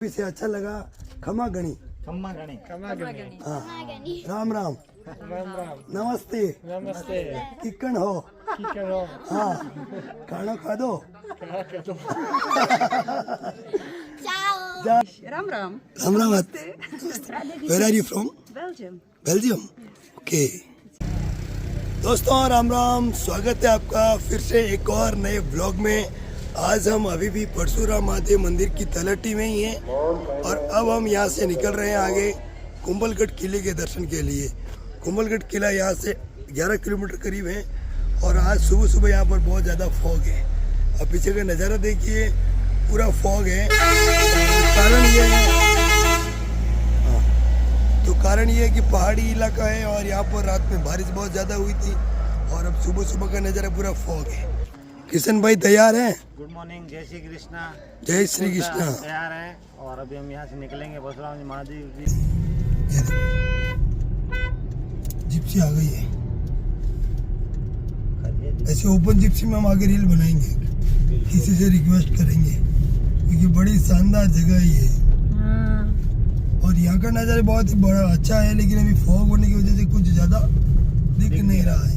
से अच्छा लगा। खमा गणी हाँ। राम राम नमस्ते किकन हो हाँ खाना खा दो Ram Ram Ram Ram. Where are you from? Belgium. Okay दोस्तों राम राम, स्वागत है आपका फिर से एक और नए ब्लॉग में। आज हम अभी भी परशुराम महादेव मंदिर की तलहटी में ही हैं और अब हम यहाँ से निकल रहे हैं आगे कुंभलगढ़ किले के दर्शन के लिए। कुंभलगढ़ किला यहाँ से 11 किलोमीटर करीब है और आज सुबह सुबह यहाँ पर बहुत ज़्यादा फॉग है। अब पीछे का नज़ारा देखिए, पूरा फॉग है। कारण ये है कारण ये है कि पहाड़ी इलाका है और यहाँ पर रात में बारिश बहुत ज़्यादा हुई थी और अब सुबह सुबह का नज़ारा पूरा फॉग है। किशन भाई तैयार हैं? गुड मॉर्निंग, जय श्री कृष्णा। जय श्री कृष्णा। तैयार हैं और अभी हम यहाँ से निकलेंगे परशुराम महादेव की। जिप्सी आ गई है। ऐसे ओपन जिप्सी में हम आगे रील बनाएंगे, किसी से रिक्वेस्ट करेंगे क्योंकि बड़ी शानदार जगह है ये और यहाँ का नज़ारा बहुत ही बड़ा अच्छा है, लेकिन अभी फॉग होने की वजह से कुछ ज़्यादा दिख नहीं रहा है।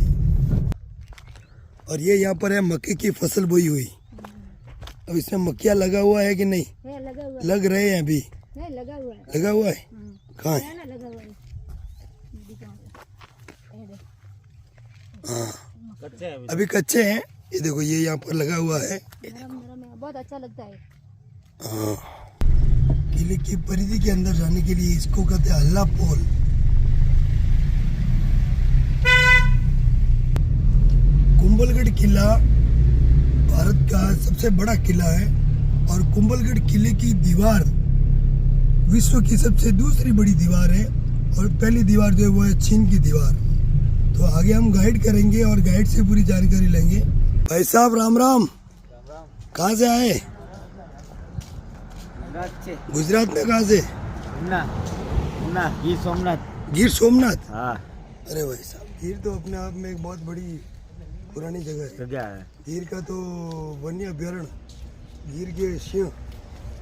और ये यहाँ पर है मक्के की फसल बोई हुई। अब इसमें मक्किया लगा हुआ है कि नहीं? लगा हुआ लग रहे हैं अभी? है, लगा हुआ है। लगा हुआ है? कहाँ है? लगा हुआ है। हाँ कच्चे हैं अभी कच्चे हैं। ये देखो ये यहाँ पर लगा हुआ है। बहुत अच्छा लगता है। हाँ किले की परिधि के अंदर जाने के लिए इसको कहते हैं हल्ला पोल। कुंभलगढ़ किला भारत का सबसे बड़ा किला है और कुंभलगढ़ किले की दीवार विश्व की सबसे दूसरी बड़ी दीवार है और पहली दीवार जो है वो है चीन की दीवार। तो आगे हम गाइड करेंगे और गाइड से पूरी जानकारी लेंगे। भाई साहब राम राम। कहाँ से आए? गुजरात में। कहाँ से? गिर सोमनाथ। गिर सोमनाथ। हाँ अरे भाई साहब, गिर तो अपने आप में एक बहुत बड़ी पुरानी जगह है। गिर का तो वन्य अभ्यारण्य, गिर के सिंह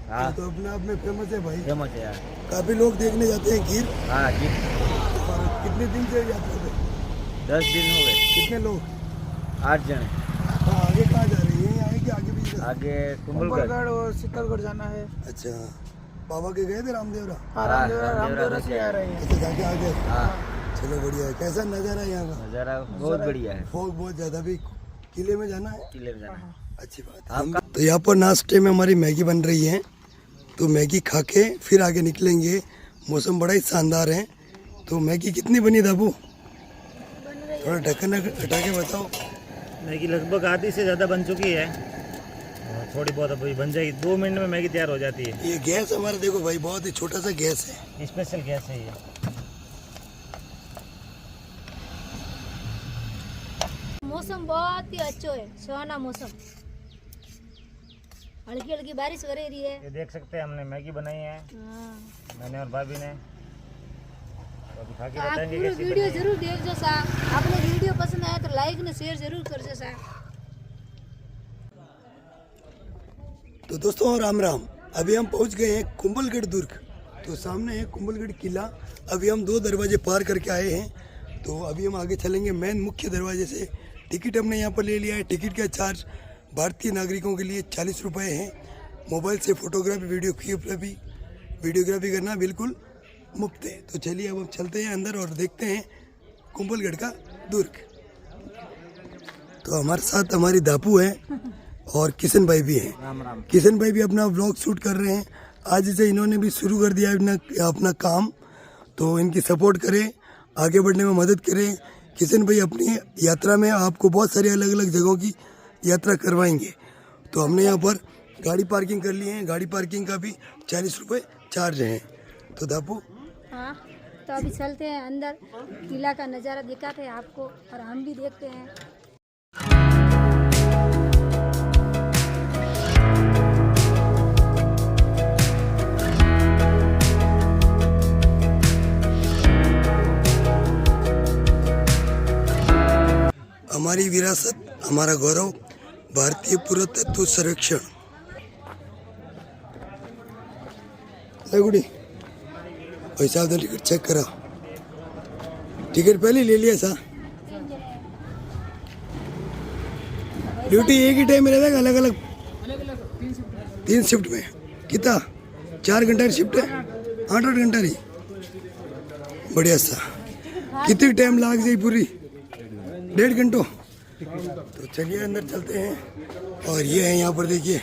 हाँ तो अपने आप में फेमस है भाई। फेमस है यार। काफी लोग देखने जाते हैं गिर। हाँ गिर। और कितने दिन से यात्रा पे? 10 दिन हो गए। कितने लोग? 8 जने। हाँ आगे कहाँ जा रहे हैं? यहीं आगे भी जा रहे हैं? आगे कुंभलगढ़ और शीतलगढ़ जाना है। अच्छा बाबा के गए थे रामदेवरा? रामदेवरा से आ रहे हैं। अच्छा जाके आ गए। हाँ चलो बढ़िया है। कैसा नज़ारा है यहाँ का? नज़ारा बहुत बढ़िया है। फॉग बहुत ज़्यादा। भी किले में जाना है? किले में जाना है। अच्छी बात है। तो यहाँ पर नाश्ते में हमारी मैगी बन रही है, तो मैगी खा के फिर आगे निकलेंगे। मौसम बड़ा ही शानदार है। तो मैगी कितनी बनी दाबू? थोड़ा ढक्कन हटा के बताओ। मैगी लगभग आधी से ज़्यादा बन चुकी है और थोड़ी बहुत अभी बन जाएगी। 2 मिनट में मैगी तैयार हो जाती है। ये गैस हमारा देखो भाई, बहुत ही छोटा सा गैस है। स्पेशल गैस है ये। मौसम बहुत ही अच्छा है, सुहाना मौसम। हल्की हल्की बारिश हो रही है। ये देख सकते हैं हमने मैगी बनाई है, मैंने और भाभी ने। तो अभी खा के आप बताएंगे पूरी कैसी वीडियो बनी है। जरूर देखो सा। आपने वीडियो पसंद आया तो लाइक ने शेयर जरूर कर सा। तो दोस्तों राम राम। अभी हम पहुंच गए हैं कुंभलगढ़ दुर्ग। तो सामने है कुंभलगढ़ किला। अभी हम 2 दरवाजे पार करके आए हैं। तो अभी हम आगे चलेंगे मेन मुख्य दरवाजे से। टिकट हमने यहाँ पर ले लिया है। टिकट का चार्ज भारतीय नागरिकों के लिए 40 रुपये है। मोबाइल से फोटोग्राफी वीडियोग्राफी करना बिल्कुल मुफ्त है। तो चलिए अब हम चलते हैं अंदर और देखते हैं कुंभलगढ़ का दुर्ग। तो हमारे साथ हमारी दापू है और किशन भाई भी हैं। राम राम। किशन भाई भी अपना व्लॉग शूट कर रहे हैं। आज से इन्होंने भी शुरू कर दिया अपना काम, तो इनकी सपोर्ट करें, आगे बढ़ने में मदद करें। किशन भाई अपनी यात्रा में आपको बहुत सारी अलग अलग जगहों की यात्रा करवाएंगे। तो हमने यहाँ पर गाड़ी पार्किंग कर ली है। गाड़ी पार्किंग का भी 40 रुपये चार्ज है। तो दापू हाँ तो अभी चलते हैं अंदर, किला का नज़ारा दिखाते हैं आपको और हम भी देखते हैं। हमारी विरासत, हमारा गौरव, भारतीय पुरातत्व सर्वेक्षण। गुड़ी पैसा तो टिकट चेक करा, टिकट पहले ले लिया सा। ड्यूटी एक ही टाइम में रहेगा, अलग अलग 3 शिफ्ट में। कितना 4 घंटा की शिफ्ट है, 8 घंटा नहीं, बढ़िया सा। कितनी टाइम लग जाए पूरी 1.5 घंटों। तो चलिए अंदर चलते हैं। और ये है यहाँ पर देखिए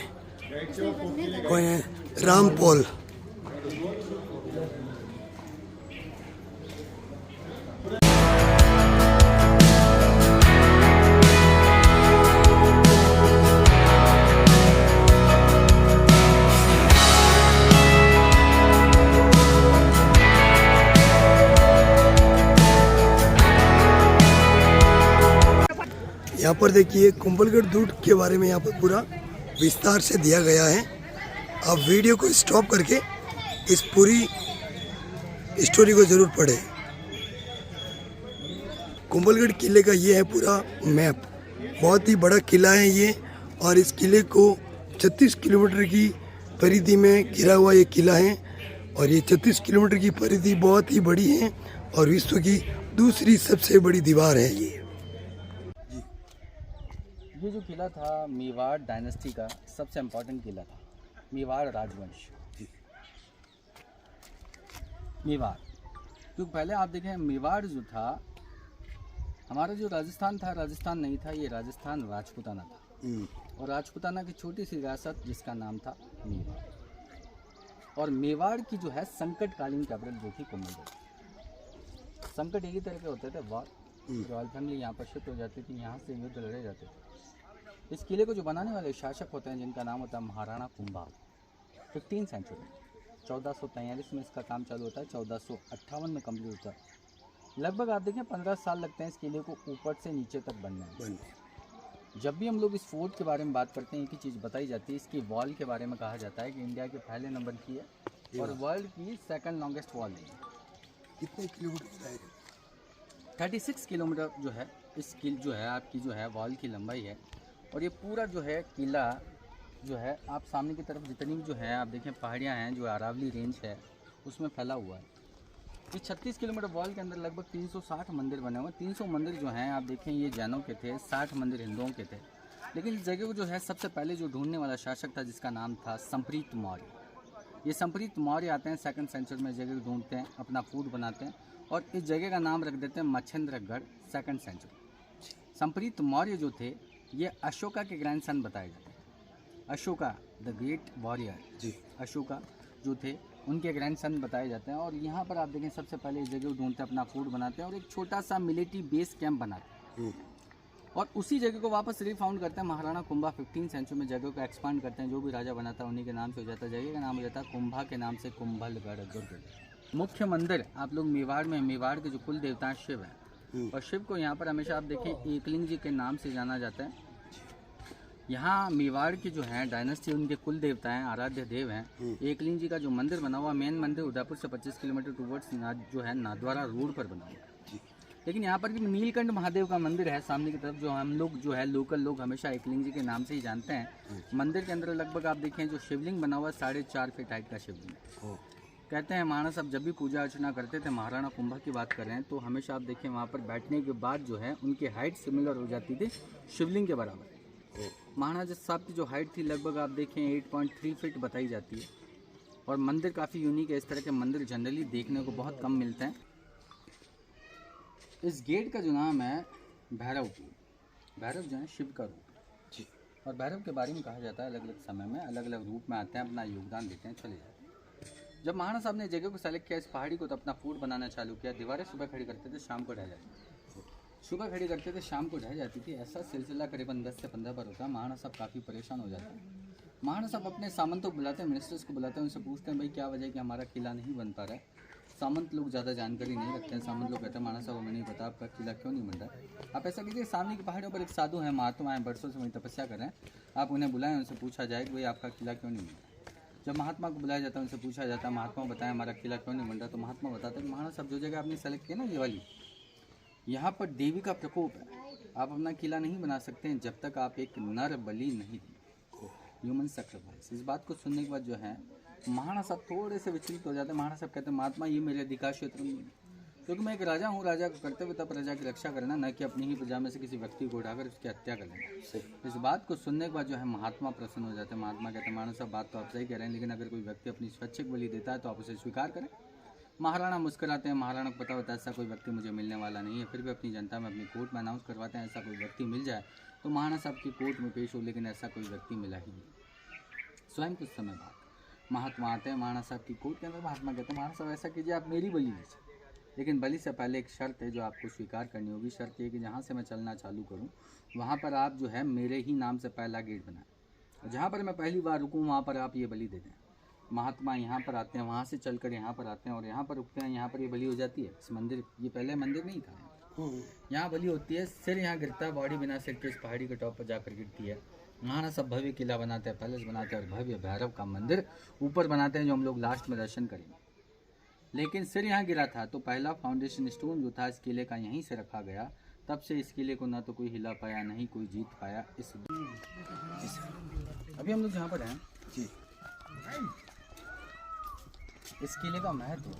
कौन है, रामपोल। यहाँ पर देखिए कुंभलगढ़ दूध के बारे में यहाँ पर पूरा विस्तार से दिया गया है। आप वीडियो को स्टॉप करके इस पूरी स्टोरी को जरूर पढ़ें। कुंभलगढ़ किले का ये है पूरा मैप, बहुत ही बड़ा किला है ये। और इस किले को 36 किलोमीटर की परिधि में घिरा हुआ ये किला है। और ये 36 किलोमीटर की परिधि बहुत ही बड़ी है और विश्व की दूसरी सबसे बड़ी दीवार है ये। ये जो किला था मेवाड़ डायनेस्टी का सबसे इम्पोर्टेंट किला था, मेवाड़ राजवंश। मेवाड़ क्योंकि पहले आप देखें मेवाड़ जो था, हमारा जो राजस्थान था, राजस्थान नहीं था, ये राजस्थान राजपूताना था। और राजपूताना की छोटी सी रियासत जिसका नाम था मेवाड़। और मेवाड़ की जो है संकटकालीन कैपिटल जो थी कुंभलगढ़। संकट एक ही तरह के होते थे, वॉर, रॉयल फैमिली यहाँ पर शिफ्ट हो जाती थी, यहाँ से युद्ध लड़े जाते थे। इस किले को जो बनाने वाले शासक होते हैं जिनका नाम होता है महाराणा कुंभा, 15 सेंचुरी 1443 में इसका काम चालू होता है, 1458 में कंप्लीट होता है। लगभग आप देखें 15 साल लगते हैं इस किले को ऊपर से नीचे तक बनने में। जब भी हम लोग इस फोर्ट के बारे में बात करते हैं एक ही चीज़ बताई जाती है, इसकी वॉल के बारे में कहा जाता है कि इंडिया के पहले नंबर की है और वर्ल्ड की सेकंड लॉन्गेस्ट वॉल है। कितने किलोमीटर? 36 किलोमीटर जो है इस किल जो है आपकी जो है वॉल की लंबाई है। और ये पूरा जो है किला जो है आप सामने की तरफ जितनी भी जो है आप देखें पहाड़ियाँ हैं, जो अरावली रेंज है उसमें फैला हुआ है। इस 36 किलोमीटर वॉल के अंदर लगभग 360 मंदिर बने हुए हैं। 300 मंदिर जो हैं आप देखें ये जैनों के थे, 60 मंदिर हिंदुओं के थे। लेकिन इस जगह को जो है सबसे पहले जो ढूंढने वाला शासक था जिसका नाम था संप्रीत मौर्य। ये संप्रीत मौर्य आते हैं 2nd सेंचुरी में, जगह ढूंढते हैं, अपना फूड बनाते हैं और इस जगह का नाम रख देते हैं मच्छेंद्रगढ़ 2nd सेंचुरी। संप्रीत मौर्य जो थे ये अशोका के ग्रैंडसन बताए जाते हैं। अशोका द ग्रेट वॉरियर जी, अशोका जो थे उनके ग्रैंडसन बताए जाते हैं। और यहाँ पर आप देखें सबसे पहले इस जगह ढूंढते हैं, अपना फूड बनाते हैं और एक छोटा सा मिलिट्री बेस कैंप बनाते हैं। और उसी जगह को वापस रिफाउंड करते हैं महाराणा कुंभा 15 सेंचुरी में। जगह को एक्सपांड करते हैं, जो भी राजा बनाता है उन्हीं के नाम से हो जाता है। जगह का नाम हो जाता है कुंभा के नाम से कुंभलगढ़ दुर्ग। मुख्य मंदिर आप लोग मेवाड़ में, मेवाड़ के जो कुल देवता शिव है और शिव को यहाँ पर हमेशा आप देखें एकलिंग जी के नाम से जाना जाता है। यहाँ मेवाड़ की जो है डायनेस्टी उनके कुल देवता हैं, आराध्य देव हैं। एकलिंग जी का जो मंदिर बना हुआ, मेन मंदिर उदयपुर से 25 किलोमीटर टूवर्ड्स जो है नाथद्वारा रोड पर बना हुआ है। लेकिन यहाँ पर भी नीलकंठ महादेव का मंदिर है सामने की तरफ, जो हम लोग जो है लोकल लोग हमेशा एकलिंग जी के नाम से ही जानते हैं। मंदिर के अंदर लगभग आप देखें जो शिवलिंग बना हुआ 4.5 फीट हाइट का शिवलिंग। कहते हैं महाराणा साहब जब भी पूजा अर्चना करते थे, महाराणा कुंभा की बात कर रहे हैं, तो हमेशा आप देखें वहाँ पर बैठने के बाद जो है उनकी हाइट सिमिलर हो जाती थी शिवलिंग के बराबर। महाराजा साहब की जो हाइट थी लगभग आप देखें 8.3 फीट बताई जाती है। और मंदिर काफ़ी यूनिक है, इस तरह के मंदिर जनरली देखने को बहुत कम मिलते हैं। इस गेट का जो नाम है भैरव, भैरव जो है शिव का रूप जी। और भैरव के बारे में कहा जाता है अलग अलग समय में अलग अलग रूप में आते हैं, अपना योगदान देते हैं, चले जाते हैं। जब महाराणा साहब ने जगह को सेलेक्ट किया, इस पहाड़ी को, तो अपना फूड बनाना चालू किया। दीवारें सुबह खड़ी करते थे, शाम को ढह जाती थी, सुबह खड़ी करते थे, शाम को ढह जाती थी। ऐसा सिलसिला करीबन 10 से 15 बार होता है। महाराणा साहब काफ़ी परेशान हो जाते हैं। महाराणा साहब अपने सामंतों को बुलाते हैं, मिनिस्टर्स को बुलाते हैं, उनसे पूछते हैं भाई क्या वजह है कि हमारा किला नहीं बन पा रहा है। सामंत लोग ज़्यादा जानकारी नहीं रखते हैं। सामंत लोग कहते हैं महाराणा साहब हमें नहीं पता आपका किला क्यों नहीं बन रहा है। आप ऐसा कीजिए, सामने की पहाड़ियों पर एक साधु हैं, महात्मा हैं, बरसों से वहीं तपस्या कर रहे हैं, आप उन्हें बुलाएं, उनसे पूछा जाए कि भाई आपका किला क्यों नहीं बन रहा। जब महात्मा को बुलाया जाता है, उनसे पूछा जाता है महात्मा बताएं हमारा किला क्यों नहीं बन रहा। तो महात्मा बताते हैं महाराणा साहब जो जगह आपने सेलेक्ट किया ना ये वाली, यहाँ पर देवी का प्रकोप है, आप अपना किला नहीं बना सकते हैं जब तक आप एक नर बलि नहीं दें, ह्यूमन सेक्रीफाइस। इस बात को सुनने के बाद जो है महाराणा साहब थोड़े से विचलित हो जाते हैं। महाराणा साहब कहते हैं महात्मा ये मेरे अधिकार क्षेत्र में, क्योंकि मैं एक राजा हूँ, राजा का कर्तव्य था प्रजा की रक्षा करना, न कि अपनी ही प्रजा में से किसी व्यक्ति को उठाकर उसकी हत्या कर लेना। इस बात को सुनने के बाद जो है महात्मा प्रसन्न हो जाते हैं। महात्मा कहते हैं महाराणा साहब बात तो आप सही कह रहे हैं, लेकिन अगर कोई व्यक्ति अपनी स्वैच्छिक बलि देता है तो आप उसे स्वीकार करें। महाराणा मुस्कुराते हैं। महाराणा को पता होता है ऐसा कोई व्यक्ति मुझे मिलने वाला नहीं है, फिर भी अपनी जनता में अपनी कोर्ट में अनाउंस करवाते हैं ऐसा कोई व्यक्ति मिल जाए तो महाराणा साहब की कोर्ट में पेश हो, लेकिन ऐसा कोई व्यक्ति मिला ही नहीं। स्वयं कुछ समय बाद महात्मा आते हैं महाराणा साहब की कोर्ट के अंदर। महात्मा कहते हैं महाराणा साहब ऐसा कीजिए, आप मेरी बलि लीजिए, लेकिन बलि से पहले एक शर्त है जो आपको स्वीकार करनी होगी। शर्त ये कि जहाँ से मैं चलना चालू करूँ वहाँ पर आप जो है मेरे ही नाम से पहला गेट बनाएं, जहाँ पर मैं पहली बार रुकूँ वहाँ पर आप ये बलि दे दें। महात्मा यहाँ पर आते हैं, वहाँ से चलकर यहाँ पर आते हैं और यहाँ पर रुकते हैं। यहाँ पर ये बलि हो जाती है। इस मंदिर, ये पहले मंदिर नहीं था, यहाँ बलि होती है। सिर यहाँ गिरता है, बॉडी बिना सिर के इस पहाड़ी के टॉप पर जाकर गिरती है। महाराणा सब भव्य किला बनाते हैं, पैलेस बनाते हैं और भव्य भैरव का मंदिर ऊपर बनाते हैं जो हम लोग लास्ट में दर्शन करेंगे। लेकिन सिर यहाँ गिरा था तो पहला फाउंडेशन स्टोन जो था इस किले का यहीं से रखा गया। तब से इस किले को ना तो कोई हिला पाया, नहीं कोई जीत पाया। इस अभी हम लोग जहाँ पर हैं जी, इस किले का महत्व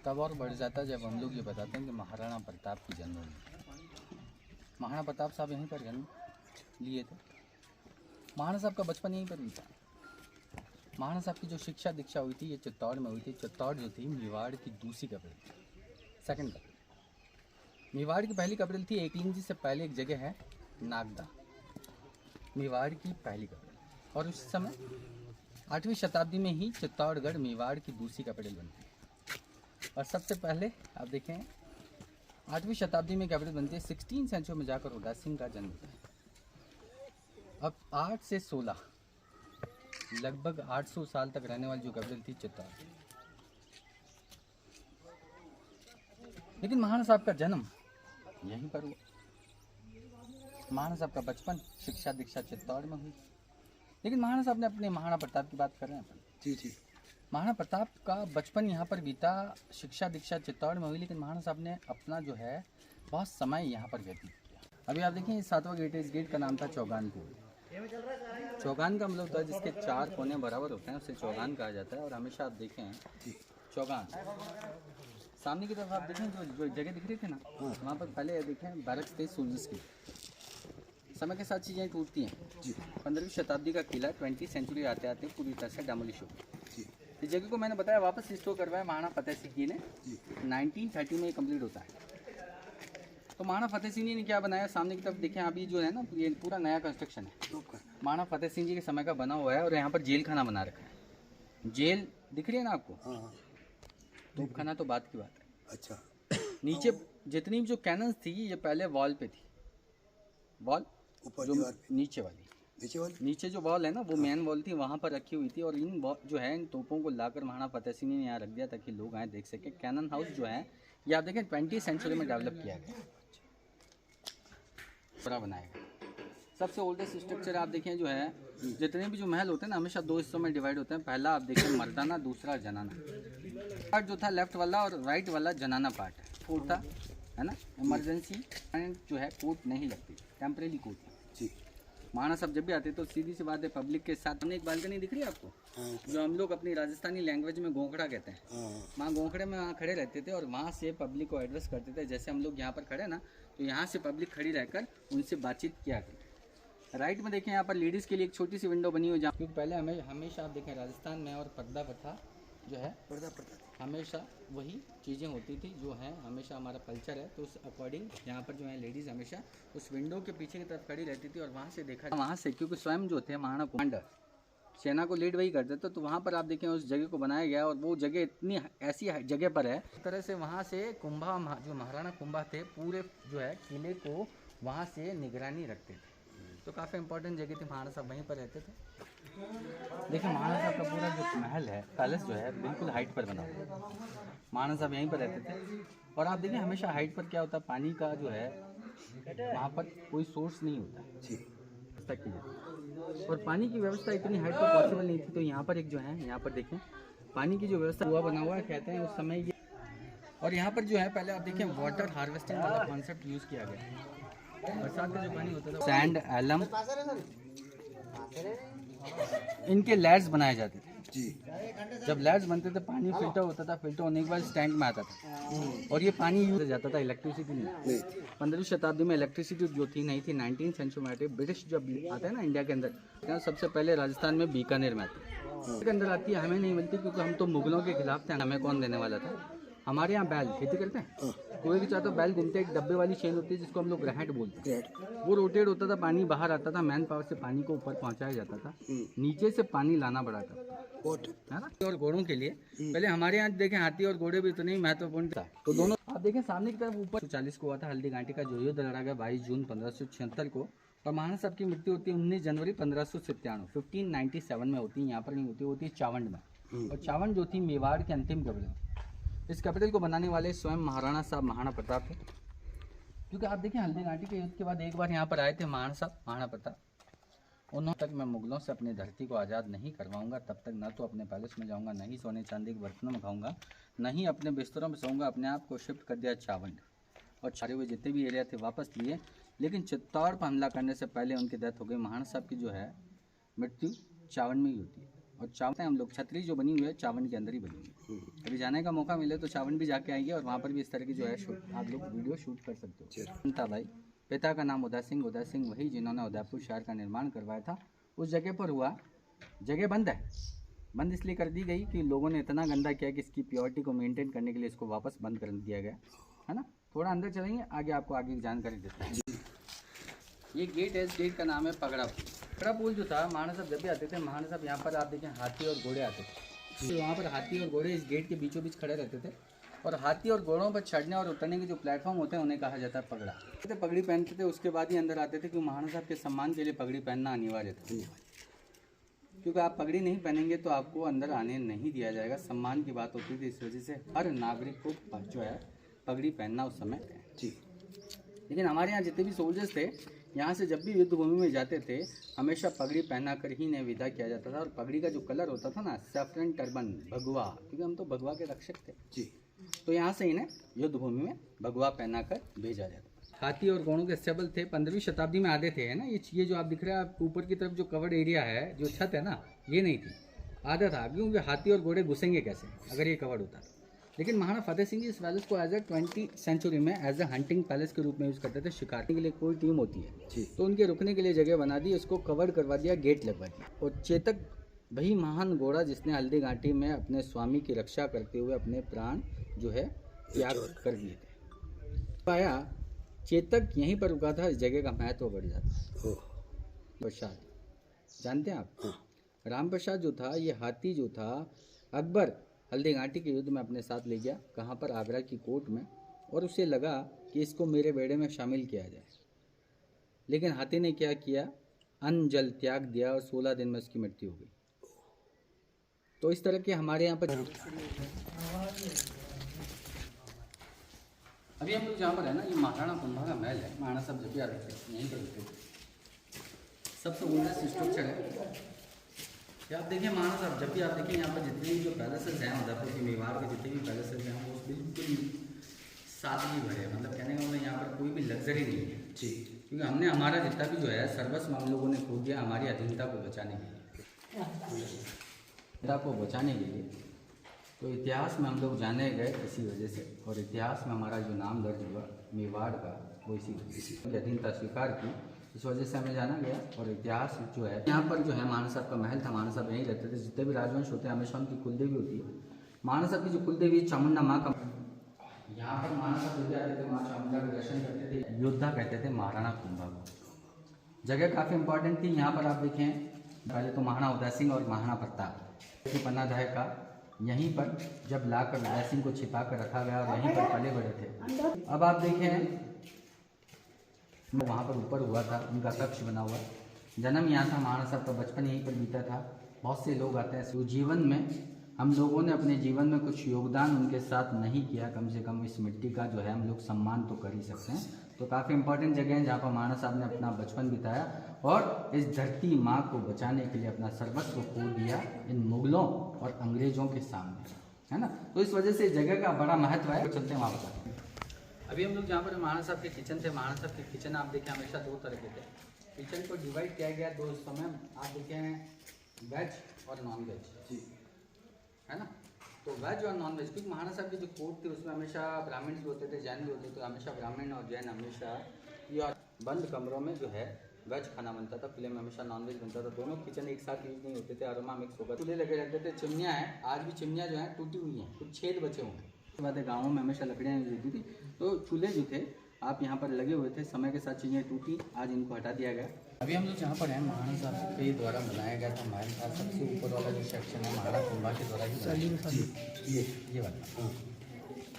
तब और बढ़ जाता जब हम लोग ये बताते हैं कि महाराणा प्रताप की जन्मभूमि। महाराणा प्रताप साहब यहीं पर जन्म लिए थे। महाराणा साहब का बचपन यहीं पर बीता। महाराणा साहब की जो शिक्षा दीक्षा हुई थी ये चित्तौड़ में हुई थी। चित्तौड़ जो थी मेवाड़ की दूसरी कैपिटल, सेकंड कैपिटल। मेवाड़ की पहली कैपिटल थी एकलिंग जी से पहले एक जगह है नागदा, मेवाड़ की पहली कैपिटल। और उस समय 8वीं शताब्दी में ही चित्तौड़गढ़ मेवाड़ की दूसरी कैपिटल बनती है। और सबसे पहले आप देखें 8वीं शताब्दी में कैपिटल बनती है। 16 सेंचुरी में जाकर उदास सिंह का जन्म होता है। अब 8 से 16 लगभग 800 साल तक रहने वाली जो कैपिटल थी चित्तौड़। लेकिन महाराणा साहब का जन्म यहीं पर हुआ। महाराणा साहब का बचपन, शिक्षा दीक्षा चित्तौड़ में हुई। लेकिन महाराणा साहब ने अपने महाराणा प्रताप की बात कर रहे हैं अपन। जी जी। महाराणा प्रताप का बचपन यहाँ पर बीता, शिक्षा दीक्षा चित्तौड़ में हुई, लेकिन महाराणा साहब ने अपना जो है बहुत समय यहाँ पर व्यतीत किया। अभी आप देखें 7वां गेट है। इस गेट का नाम था चौगानपुर। चौगान का मतलब होता है जिसके 4 कोने बराबर होते हैं उसे चौगान कहा जाता है। और हमेशा आप देखें चौगान, सामने की तरफ आप देखें जो जगह दिख रही थी ना, वहाँ पर पहले देखें बैरक्स थे सोल्जर्स की। समय के साथ चीज़ें टूटती हैं जी। 15वीं शताब्दी का किला 20th सेंचुरी आते आते पूरी तरह से डेमोलिश हो गया। इस जगह को मैंने बताया वापस रिस्टोर करवाया महाराणा फतेह सिंह जी ने। 1930 में ये कम्प्लीट होता है। तो महाराणा फतेह सिंह जी ने क्या बनाया, सामने की तरफ देखें अभी जो है ना ये पूरा नया कंस्ट्रक्शन है। महाराणा फतेह सिंह जी के समय का बना हुआ है और यहाँ पर जेल खाना बना रखा है। जेल दिख रही है ना आपको, तोप खाना तो बात की बात है। अच्छा। नीचे जितनी जो कैनन्स थी ये पहले वॉल पे थी। वॉल ऊपर जो दीवार पे, नीचे वाली, नीचे जो वॉल है ना वो मेन वॉल थी, वहाँ पर रखी हुई थी। और इन जो है इन तोपों को लाकर महाराणा फतेह सिंह ने यहाँ रख दिया ताकि लोग आए देख सके। कैनन हाउस जो है ये आप देखें 20th सेंचुरी में डेवलप किया गया, बड़ा बनाया गया। सबसे ओल्डेस्ट स्ट्रक्चर आप देखें जो है, जितने भी जो महल होते हैं ना हमेशा 2 हिस्सों में डिवाइड होते हैं। पहला आप देखें मर्दाना, दूसरा जनाना। पार्ट जो था लेफ्ट वाला और राइट वाला जनाना पार्ट है। फोर्थ था है ना इमरजेंसी जो है कोर्ट नहीं लगती, टेम्परेरी कोर्ट जी। महाराणा साहब जब भी आते तो सीधी सी बात है पब्लिक के साथ। हमने एक बालकनी दिख रही है आपको, जो हम लोग अपनी राजस्थानी लैंग्वेज में गोंखड़ा कहते हैं। वहाँ गोंखड़े में वहाँ खड़े रहते थे और वहाँ से पब्लिक को एड्रेस करते थे। जैसे हम लोग यहाँ पर खड़े ना तो यहाँ से पब्लिक खड़ी रहकर उनसे बातचीत किया करते। राइट में देखें यहाँ पर लेडीज़ के लिए एक छोटी सी विंडो बनी हुई जहाँ, क्योंकि पहले हमेशा आप देखें राजस्थान में और पर्दा प्रथा जो है हमेशा वही चीज़ें होती थी जो है हमेशा हमारा कल्चर है। तो उस अकॉर्डिंग यहाँ पर जो है लेडीज़ हमेशा उस विंडो के पीछे की तरफ खड़ी रहती थी और वहाँ से देखा, वहाँ से क्योंकि स्वयं जो थे महाराणा कमांडर सेना को लीड वही करते थे। तो वहाँ पर आप देखें उस जगह को बनाया गया और वो जगह इतनी ऐसी जगह पर है इस तरह से वहाँ से कुंभा जो महाराणा कुंभा थे पूरे जो है किले को वहाँ से निगरानी रखते थे। तो काफ़ी इंपॉर्टेंट जगह थी, महाराणा साहब वहीं पर रहते थे। देखिए महाराणा साहब का पूरा जो महल है, पैलेस जो है बिल्कुल हाइट पर बना हुआ है। महाराणा साहब यहीं पर रहते थे। और आप देखिए हमेशा हाइट पर क्या होता है, पानी का जो है वहाँ पर कोई सोर्स नहीं होता व्यवस्था की जाती। और पानी की व्यवस्था इतनी हाइट पर पॉसिबल नहीं थी। तो यहाँ पर एक जो है यहाँ पर देखें पानी की जो व्यवस्था हुआ बना हुआ है, कहते हैं उस समय ये। और यहाँ पर जो है पहले आप देखें वाटर हार्वेस्टिंग वाला कॉन्सेप्ट यूज़ किया गया। बरसात का जो पानी होता था सैंड, एलम, इनके लैड्स बनाए जाते थे। जी जब लैड्स बनते थे पानी फिल्टर होता था, फिल्टर होने के बाद स्टैंड में आता था और ये पानी यूज जाता था, इलेक्ट्रिसिटी नहीं। 15वीं शताब्दी में इलेक्ट्रिसिटी जो थी नहीं थी। 19th सेंचुरी में आते ब्रिटिश जब आते हैं ना इंडिया के अंदर, तो सबसे पहले राजस्थान में बीकानेर में आती के अंदर आती है। हमें नहीं मिलती क्योंकि हम तो मुगलों के खिलाफ थे, हमें कौन देने वाला था। हमारे यहाँ बैल खेती करते हैं, कोई भी चाहता बैल घूमते, एक डब्बे वाली चेन होती है जिसको हम लोग ग्रहट बोलते हैं। वो रोटेट होता था, पानी बाहर आता था, मैन पावर से पानी को ऊपर पहुंचाया जाता था, नीचे से पानी लाना पड़ा था, है ना। और घोड़ों के लिए पहले हमारे यहाँ देखें हाथी और घोड़े भी इतने ही महत्वपूर्ण था। तो दोनों आप देखें सामने की तरफ ऊपर 40 को हुआ था हल्दी घाटी का जो युद्ध लड़ा गया 22 जून 1576 को। और महाराणा साहब की मृत्यु होती है 19 जनवरी 1597 1597 में होती है। यहाँ पर नहीं होती, होती है चावंड में। और चावंड जो थी मेवाड़ की अंतिम कैपिटल। इस कैपिटल को बनाने वाले स्वयं महाराणा साहब महाराणा प्रताप थे। क्योंकि आप देखिए हल्दी घाटी के युद्ध के बाद एक बार यहाँ पर आए थे महाराणा साहब महाराणा प्रताप। उन्होंने तक मैं मुगलों से अपनी धरती को आज़ाद नहीं करवाऊंगा, तब तक न तो अपने पैलेस में जाऊंगा, न ही सोने चांदी के बर्तनों में खाऊंगा, न ही अपने बिस्तरों में सोऊंगा। अपने आप को शिफ्ट कर दिया चावंड और छारे हुए जितने भी एरिया थे वापस लिए। लेकिन चित्तौड़ पर हमला करने से पहले उनकी डेथ हो गई। महाराणा साहब की जो है मृत्यु चावंड में ही होती है। और चावंड हम लोग छतरी जो बनी हुई है चावंड के अंदर ही बनी हुई है। अभी जाने का मौका मिले तो चावंड भी जाके आएंगे और वहाँ पर भी इस तरह की जो है आप लोग वीडियो शूट कर सकते हो। अंता भाई पिता का नाम उदय सिंह वही जिन्होंने उदयपुर शहर का निर्माण करवाया था। उस जगह पर हुआ, जगह बंद है, बंद इसलिए कर दी गई कि लोगों ने इतना गंदा किया कि इसकी प्योरिटी को मेंटेन करने के लिए इसको वापस बंद कर दिया गया, है ना। थोड़ा अंदर चलेंगे, आगे आपको आगे की जानकारी देते हैं। ये गेट है, इस गेट का नाम है पगड़ा पुल। पगड़ा पुल जो था महाराणा साहब जब भी आते थे, महाराणा साहब यहाँ पर आप देखें हाथी और घोड़े आते थे। तो वहाँ पर हाथी और घोड़े इस गेट के बीचों बीच खड़े रहते थे। और हाथी और घोड़ों पर चढ़ने और उतरने के जो प्लेटफॉर्म होते हैं उन्हें कहा जाता है पगड़ा। पगड़ी पहनते थे, उसके बाद ही अंदर आते थे, क्योंकि महाराणा साहब के सम्मान के लिए पगड़ी पहनना अनिवार्य था। क्योंकि आप पगड़ी नहीं पहनेंगे तो आपको अंदर आने नहीं दिया जाएगा। सम्मान की बात होती थी, इस वजह से हर नागरिक को जो है पगड़ी पहनना उस समय जी। लेकिन हमारे यहाँ जितने भी सोल्जर्स थे, यहाँ से जब भी युद्ध भूमि में जाते थे हमेशा पगड़ी पहना कर ही इन्हें विदा किया जाता था। और पगड़ी का जो कलर होता था ना, सैफरन टर्बन, भगवा, क्योंकि हम तो भगवा के रक्षक थे जी। तो यहाँ से इन्हें युद्ध भूमि में भगवा पहना कर भेजा जाता। हाथी और घोड़ों के स्टेबल थे, 15वीं शताब्दी में आते थे, है ना। ये जो आप दिख रहे हैं, आप ऊपर की तरफ जो कवर्ड एरिया है, जो छत है ना, ये नहीं थी, आधा था। क्योंकि हाथी और घोड़े घुसेंगे कैसे अगर ये कवर्ड होता। लेकिन महाराणा फतेह सिंह जी इस पैलेस को एज ए 20th सेंचुरी में एज ए हंटिंग पैलेस के रूप में यूज़ करते थे। शिकार के लिए कोई टीम होती है तो उनके रुकने के लिए जगह बना दी, उसको कवर्ड करवा दिया, गेट लगवा दिया। और चेतक वही महान घोड़ा जिसने हल्दी घाटी में अपने स्वामी की रक्षा करते हुए अपने प्राण जो है त्याग कर दिए थे। पाया चेतक यहीं पर रुका था, इस जगह का महत्व बढ़ जाता। प्रसाद जानते हैं आप? राम प्रसाद जो था, ये हाथी जो था, अकबर हल्दी घाटी के युद्ध में अपने साथ ले गया। कहाँ पर? आगरा की कोर्ट में। और उसे लगा कि इसको मेरे बेड़े में शामिल किया जाए। लेकिन हाथी ने क्या किया? अन्न जल त्याग दिया और 16 दिन में उसकी मृत्यु हो गई। तो इस तरह के हमारे यहाँ पर अभी हम लोग जहाँ पर है ना, ये महाराणा कुंभा का महल है। महाराणा साहब जब भी आते थे यहीं पर रहते थे। सबसे ओल्डेस्ट स्ट्रक्चर है। आप देखिए महाराणा साहब जब भी आप देखिए यहाँ पर जितने भी जो पैलेसेस हैं उदयपुर के मेवाड़ के जितने भी पैलेसेस हैं वो बिल्कुल सादगी भरे, मतलब कहने का मतलब यहाँ पर कोई भी लग्जरी नहीं है जी। क्योंकि हमने हमारा जितना भी जो है सर्वस्व हम लोगों ने खो दिया हमारी अधीनता को बचाने के लिए, अधीनता को बचाने के लिए। तो इतिहास में हम लोग जाने गए इसी वजह से, और इतिहास में हमारा जो नाम दर्ज हुआ मेवाड़ का, वो इसी अधीनता स्वीकार की, इस वजह से हमें जाना गया। और इतिहास जो है यहाँ पर जो है महाराणा साहब का महल था। महाराणा साहब यहीं रहते थे। जितने भी राजवंश होते हैं हमेशा उनकी कुलदेवी होती है। महाराणा साहब की जो कुलदेवी चामुंडा माँ का, यहाँ पर महाराणा साहब जब आते थे माँ चामुंडा का दर्शन करते थे। योद्धा कहते थे महाराणा कुंभा को। जगह काफ़ी इंपॉर्टेंट थी। यहाँ पर आप देखें, पहले तो महाराणा उदय सिंह और महाराणा प्रताप पन्नाधाय का यहीं पर जब लाकर उदय सिंह को छिपा कर रखा गया और यहीं पर पले बड़े थे। अब आप देखें वहाँ पर ऊपर हुआ था, उनका कक्ष बना हुआ। जन्म यहाँ था महाराणा साहब का, बचपन यहीं पर बीता था। बहुत से लोग आते हैं तो जीवन में हम लोगों ने अपने जीवन में कुछ योगदान उनके साथ नहीं किया, कम से कम इस मिट्टी का जो है हम लोग सम्मान तो कर ही सकते हैं। तो काफ़ी इंपॉर्टेंट जगह है जहाँ पर महाराणा साहब ने अपना बचपन बिताया और इस धरती माँ को बचाने के लिए अपना सर्वस्व खो दिया इन मुगलों और अंग्रेजों के सामने, है ना। तो इस वजह से इस जगह का बड़ा महत्व है। चलते हैं वहाँ बताते हैं। अभी हम लोग जहाँ पर महाराणा साहब के किचन थे, महाराणा साहब के किचन आप देखें हमेशा दो तरह के थे। किचन को डिवाइड किया गया दो समय, आप देखें वेज और नॉन वेज। है ना। तो वेज और नॉन वेज, क्योंकि महाराणा साहब के जो कोर्ट थे उसमें हमेशा ब्राह्मण भी होते थे, जैन भी होते थे, तो हमेशा ब्राह्मण और जैन हमेशा या बंद कमरों में जो है वेज खाना बनता था, खुले में हमेशा नॉन वेज बनता था। दोनों किचन एक साथ यूज नहीं होते थे, अरोमा मिक्स होकर चूल्हे लगे रहते थे। चिमनियाँ हैं, आज भी चिमनियाँ जो हैं टूटी हुई हैं, कुछ छेद बचे हुए हैं। उसके बाद गाँवों में हमेशा लकड़ियाँ यूज होती थी, तो चूल्हे जो थे आप यहाँ पर लगे हुए थे, समय के साथ चीज़ें टूटी, आज इनको हटा दिया गया। अभी हम लोग जहाँ पर हैं महाराणा साहब के द्वारा बनाया गया था महल का सबसे ऊपर वाला जो सेक्शन है महाराणा कुंभा के द्वारा ही ये वाला,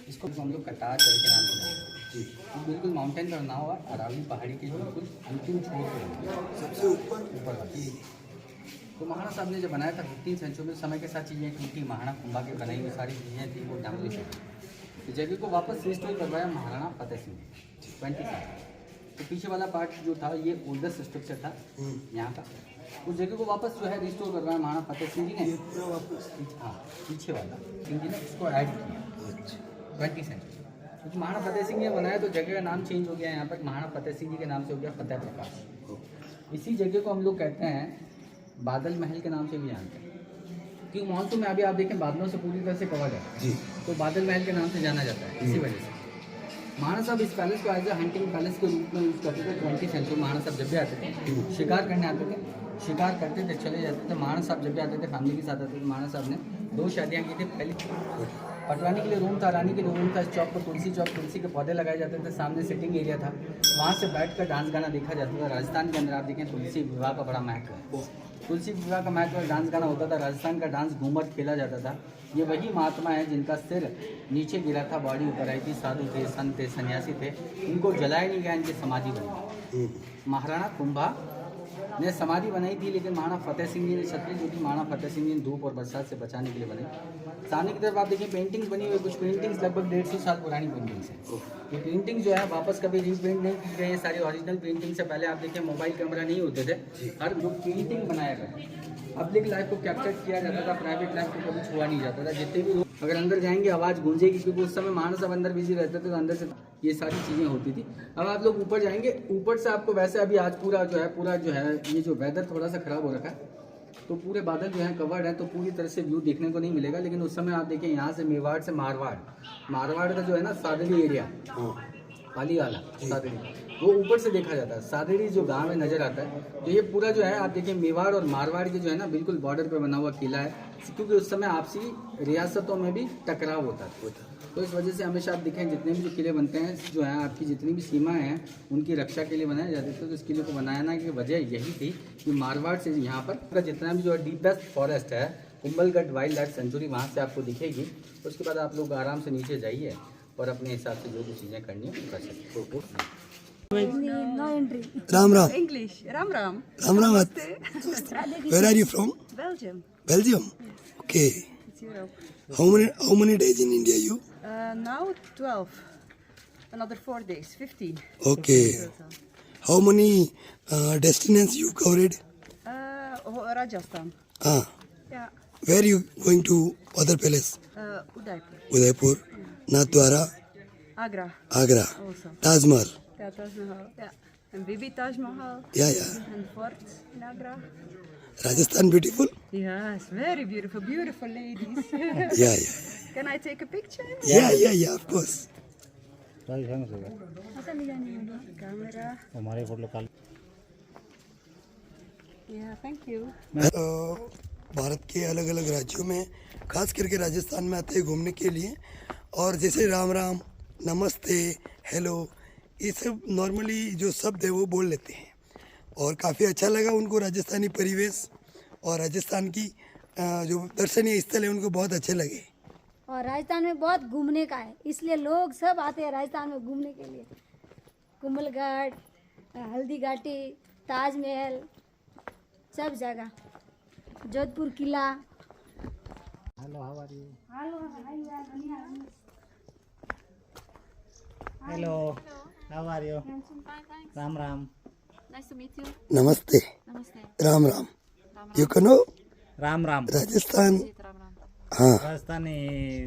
इसको हम लोग कटार करके नाम से तो बिल्कुल माउंटेन पर बना हुआ अरावली पहाड़ी के बिल्कुल अंतिम छोर पर सबसे ऊपर वाला। तो महाराणा साहब ने जब बनाया था 15वीं सेंचुरी में, समय के साथ चीज़ें टूटी, महाराणा कुंभा के बनाई हुई सारी चीज़ें थी वो डैमोलिश हो गई। तो जगह को वापस रिस्टोर करवाया महाराणा फतेह सिंह ने 25। तो पीछे वाला पार्ट जो था ये ओल्डेस्ट स्ट्रक्चर था यहाँ का, उस जगह को वापस जो है रिस्टोर करवाया महाराणा फतेह सिंह जी ने। हाँ, पीछे वाला सिंह जी ने इसको ऐड किया 20 सेंचुरी, क्योंकि महाराणा फतेह सिंह ने बनाया तो जगह का नाम चेंज हो गया, यहाँ पर महाराणा फतेह सिंह जी के नाम से हो गया फतेह प्रकाश। इसी जगह को हम लोग कहते हैं बादल महल के नाम से भी जानते हैं, क्योंकि मानसून में अभी आप देखें बादलों से पूरी तरह से कवर है, तो बादल महल के नाम से जाना जाता है। इसी वजह से महाराणा साहब इस पैलेस को एज ए हंटिंग पैलेस के रूप में यूज़ करते थे। 20 सेंचुरी महाराणा साहब जब भी आते थे शिकार करने आते थे, शिकार करते थे, चले जाते थे। महाराणा साहब जब भी आते थे फैमिली के साथ आते थे। महाराणा साहब ने 2 शादियाँ की थी। पहली पटवानी के लिए रूम था, रानी के लिए रूम था। इस चौक पर तुलसी चौक, तुलसी के पौधे लगाए जाते थे, सामने सिटिंग एरिया था, वहाँ से बैठकर डांस गाना देखा जाता था। राजस्थान के अंदर आप देखें तुलसी विवाह का बड़ा महत्व है, तुलसी विवाह का महत्व है, डांस गाना होता था। राजस्थान का डांस घूमर खेला जाता था। ये वही महात्मा है जिनका सिर नीचे गिरा था, बॉडी ऊपर आई थी, साधु थे, संत थे, सन्यासी थे, इनको जलाया नहीं गया, इनकी समाधि बनी। महाराणा कुंभा ने समाधि बनाई थी, लेकिन महाराणा फतेह सिंह जी ने छतरी जो थी महाराणा फतेह सिंह जी ने धूप और बरसात से बचाने के लिए बनाई। सामने की तरफ आप देखिए पेंटिंग्स बनी हुई है, कुछ पेंटिंग्स लगभग 150 साल पुरानी पेंटिंग्स हैं। ये पेंटिंग जो है वापस कभी रीप्रिंट नहीं की गई है, सारी ओरिजिनल पेंटिंग से। पहले आप देखिए मोबाइल कैमरा नहीं होते थे, हर जो पेंटिंग बनाया गया पब्लिक लाइफ को कैप्चर किया जाता था, प्राइवेट लाइफ को कभी छुआ नहीं जाता था। जितने भी लोग अगर अंदर जाएंगे आवाज़ गूंजेगी, क्योंकि उस समय महाराणा साहब अंदर बिजी रहते थे, तो अंदर से ये सारी चीज़ें होती थी। अब आप लोग ऊपर जाएंगे, ऊपर से आपको वैसे अभी आज पूरा जो है ये जो वेदर थोड़ा सा ख़राब हो रखा है, तो पूरे बादल जो है कवर्ड है, तो पूरी तरह से व्यू देखने को नहीं मिलेगा। लेकिन उस समय आप देखें यहाँ से मेवाड़ से मारवाड़ का जो है ना सादड़ी एरिया, पाली वाला सादड़ी, वो ऊपर से देखा जाता है। सादड़ी जो गांव में नजर आता है, तो ये पूरा जो है आप देखिए मेवाड़ और मारवाड़ के जो है ना बिल्कुल बॉर्डर पे बना हुआ किला है, क्योंकि उस समय आपसी रियासतों में भी टकराव होता था। तो इस वजह से हमेशा आप देखें जितने भी जो किले बनते हैं जो है आपकी जितनी भी सीमाएं हैं उनकी रक्षा के लिए बनाए जाते थे। तो इस किले को बनाने की वजह यही थी कि मारवाड़ से यहाँ पर जितना भी जो है डीपेस्ट फॉरेस्ट है कुंभलगढ़ वाइल्ड लाइफ सेंचुरी, वहाँ से आपको दिखेगी। उसके बाद आप लोग आराम से नीचे जाइए और अपने हिसाब से जो भी चीज़ें करनी है कर सकते हो। No entry. Ram Ram. English. Ram Ram. Ram Ram. Where are you from? Belgium. Belgium. Okay. It's Europe. How many days in India you? Now 12. Another 4 days. 15. Okay. How many destinations you covered? Rajasthan. Ah. Yeah. Where you going to other palace? Udaipur. Udaipur, Nathdwara, Agra. Agra, Also. Taj Mahal. Yeah, Taj Mahal. Yeah. And Bibi Taj Mahal. Yeah, yeah. And fort in Agra. Rajasthan beautiful? Yes, very beautiful. Beautiful ladies. Yeah, yeah. Can I take a picture? Yeah, of course. Camera. हमारे photo काल Yeah, thank you. Bharat के अलग अलग राज्यों में खास करके राजस्थान में आते हैं घूमने के लिए, और जैसे राम राम, नमस्ते, हेलो, ये सब नॉर्मली जो शब्द है वो बोल लेते हैं। और काफ़ी अच्छा लगा उनको राजस्थानी परिवेश और राजस्थान की जो दर्शनीय स्थल है उनको बहुत अच्छे लगे। और राजस्थान में बहुत घूमने का है, इसलिए लोग सब आते हैं राजस्थान में घूमने के लिए। कुंभलगढ़, हल्दी घाटी, ताजमहल, सब जगह, जोधपुर किला। Hello how are you? Hello hello how are you? Ram Ram. Nice to meet you. नमस्ते, Namaste. Ram Ram. You know Ram Ram. Rajasthan? Ram Ram. हाँ। राजस्थानी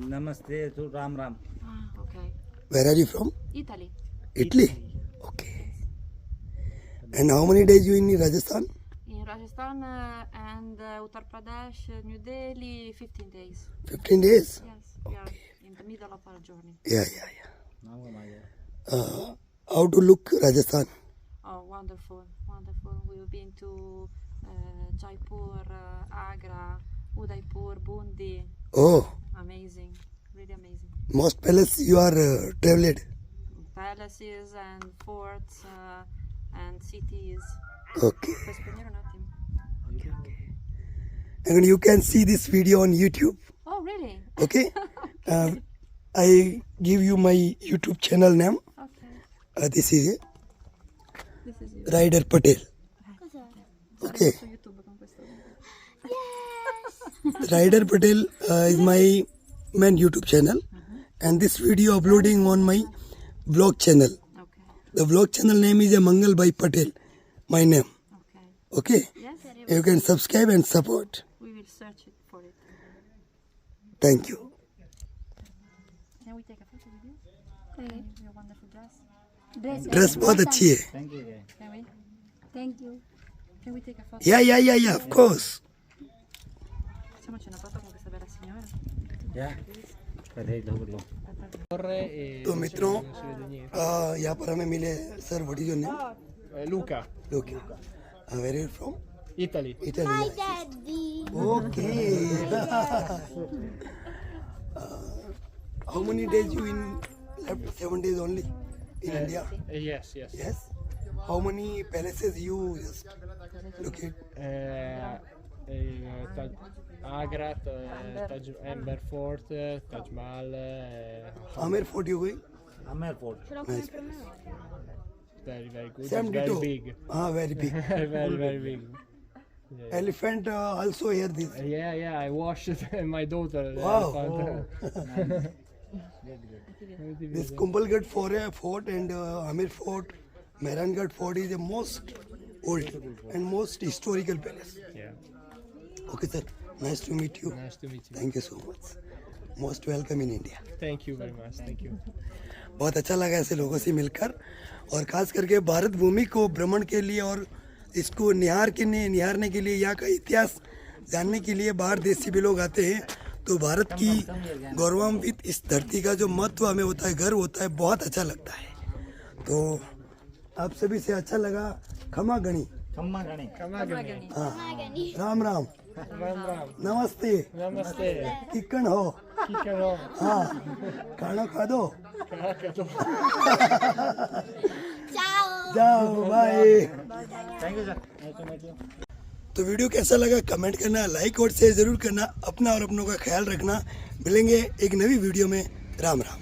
नमस्ते to Ram Ram. Ah, okay. Where are you from? Italy. Italy. Okay. And how many days you in Rajasthan? In Rajasthan and Uttar Pradesh, New Delhi, 15 days. 15 days? Yes, we are in the middle of our journey. Yeah. How to look Rajasthan? Oh, wonderful, wonderful. We've been to Jaipur, Agra, Udaipur, Bundi. Oh, Amazing, really amazing. most palace you are traveled. Palaces and forts and cities. Okay. Puoi spegnere un attimo? And you can see this video on YouTube. Oh, really? Okay. I give you my YouTube channel name. Okay. This is it. This is you. Rider Patel. Okay. Su YouTube con questo. Rider Patel is my main YouTube channel, and this video uploading on my vlog channel. Okay, The vlog channel name is Mangal by Patel, my name. okay. Okay, Yes, you can subscribe and support. we will search it for it. Thank you. Can we take a photo with you? Okay. Your wonderful dress. Dress बहुत अच्छी है. Thank you Can we? Thank you. Can we take a photo? Yeah, of course. Facciamoci una foto con questa bella signora. तो मित्रों यहाँ पर हमें मिले sir what is your name? Luca, Luca. Where you from? Italy. Italy. Okay. How many days you in left? 7 days only in India. Yes. Yes. How many palaces you just look at? Agra, Taj Amber Fort, Taj Mahal, Amer Fort you going? Amer fort. Nice. very good. Same Very ditto. big. Very big. very big. Elephant also here this. Yeah, I washed my daughter. the Wow. elephant. This Kumbhalgarh fort and Amer Fort, Mehrangarh Fort is the most old and most historical palace. Yeah, Okay, sir. Nice to meet you. nice to meet you. Thank you so much. Most welcome in India. Thank you very much. Thank you. बहुत अच्छा लगा ऐसे लोगों से मिलकर, और खास करके भारत भूमि को भ्रमण के लिए और इसको निहारने के लिए, यहाँ का इतिहास जानने के लिए बाहर देश से भी लोग आते हैं. तो भारत की गौरवान्वित इस धरती का जो महत्व हमें होता है, गर्व होता है, बहुत अच्छा लगता है. तो आप सभी से अच्छा लगा. खमा गणी. खम्मा गणी. हाँ. राम राम. Ram. नमस्ते. Namaste. किकन हो. Kikaro. हाँ. खाना खा दो. Kakato. जाओ बाय. Thank you sir. तो वीडियो कैसा लगा कमेंट करना, लाइक और शेयर जरूर करना. अपना और अपनों का ख्याल रखना. मिलेंगे एक नई वीडियो में. राम राम.